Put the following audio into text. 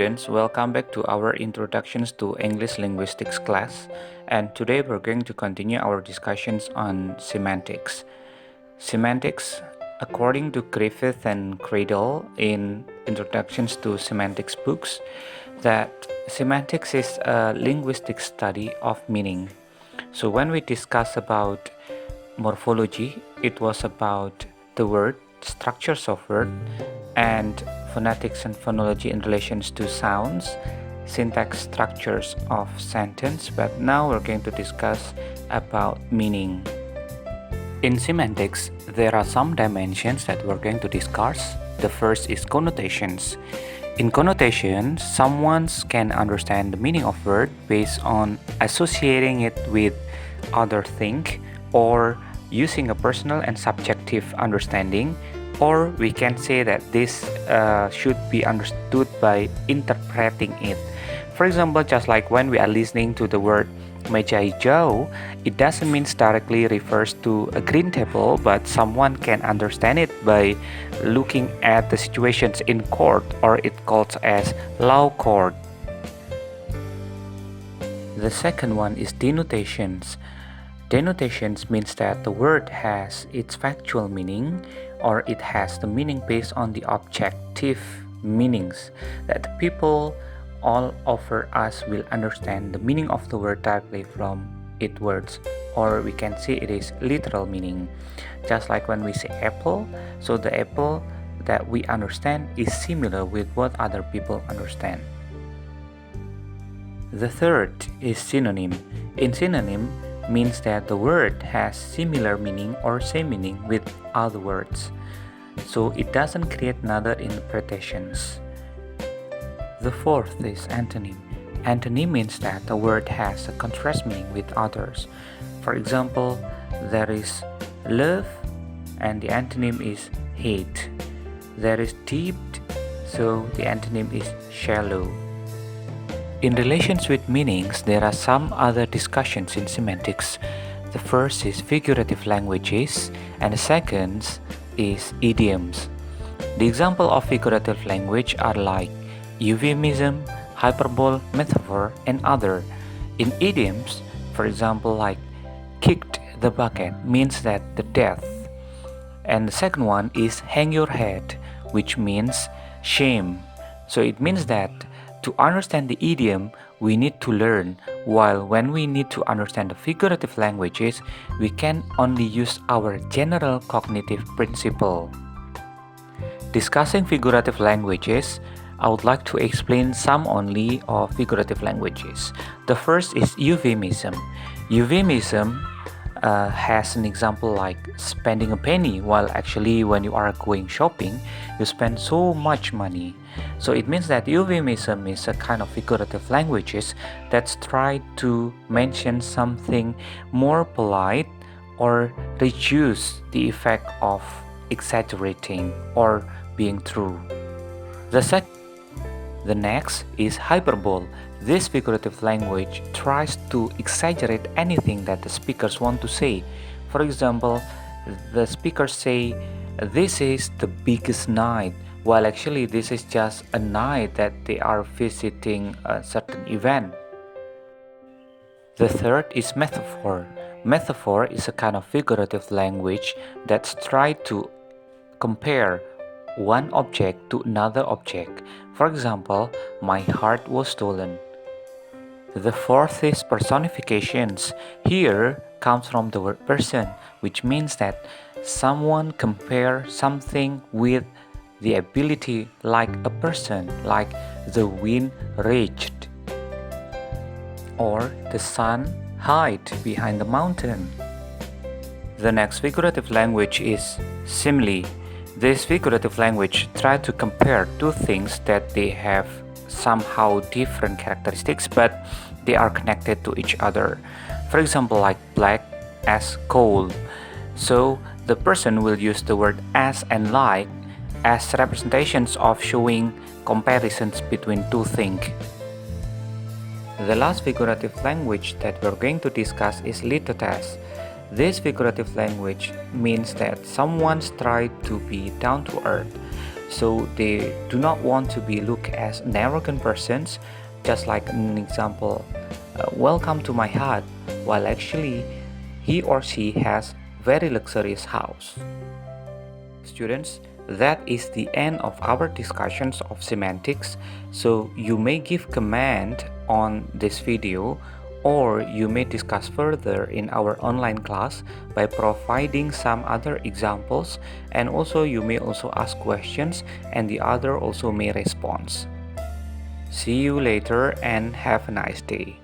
students, welcome back to our Introductions to English Linguistics class, and today we're going to continue our discussions on semantics. Semantics, according to Griffith and Cradle in Introductions to Semantics books, that semantics is a linguistic study of meaning. So when we discuss about morphology, it was about the word, structures of word, and phonetics and phonology in relations to sounds, syntax structures of sentence, but now we're going to discuss about meaning. In semantics, there are some dimensions that we're going to discuss. The first is connotations. In connotations, someone can understand the meaning of word based on associating it with other thing or using a personal and subjective understanding, or we can say that this should be understood by interpreting it. For example, just like when we are listening to the word meja hijau, it doesn't mean directly refers to a green table, but someone can understand it by looking at the situations in court, or it called as law court. The second one is denotations. Denotations means that the word has its factual meaning, or it has the meaning based on the objective meanings that the people all over us will understand the meaning of the word directly from its words, or we can say it is literal meaning. Just like when we say apple, so the apple that we understand is similar with what other people understand. The third is synonym. In synonym means that the word has similar meaning or same meaning with other words, so it doesn't create another interpretations. The fourth is antonym. Antonym means that the word has a contrast meaning with others. For example, there is love and the antonym is hate. There is deep, so the antonym is shallow. In relations with meanings, there are some other discussions in semantics. The first is figurative languages, and the second is idioms. The example of figurative language are like euphemism, hyperbole, metaphor, and other. In idioms, for example, like kicked the bucket means that the death. And the second one is hang your head, which means shame. So it means that to understand the idiom, we need to learn, while when we need to understand the figurative languages, we can only use our general cognitive principle. Discussing figurative languages, I would like to explain some only of figurative languages. The first is euphemism. Euphemism has an example like spending a penny, while actually when you are going shopping, you spend so much money. So it means that euphemism is a kind of figurative languages that try to mention something more polite or reduce the effect of exaggerating or being true. The next is hyperbole. This figurative language tries to exaggerate anything that the speakers want to say. For example, the speakers say, "This is the biggest night," while actually this is just a night that they are visiting a certain event. The third is metaphor. Metaphor is a kind of figurative language that tries to compare one object to another object. For example, my heart was stolen. The fourth is personifications. Here comes from the word person, which means that someone compare something with the ability like a person, like the wind raged, or the sun hid behind the mountain. The next figurative language is simile. This figurative language tries to compare two things that they have somehow different characteristics, but they are connected to each other. For example, like black as coal. So the person will use the word as and like as representations of showing comparisons between two things. The last figurative language that we're going to discuss is litotes. This figurative language means that someone's tried to be down to earth. So they do not want to be looked as an arrogant persons, just like an example, welcome to my hut, while actually he or she has very luxurious house. Students, that is the end of our discussions of semantics. So you may give comment on this video, or you may discuss further in our online class by providing some other examples, and also you may also ask questions and the other also may respond. See you later and have a nice day.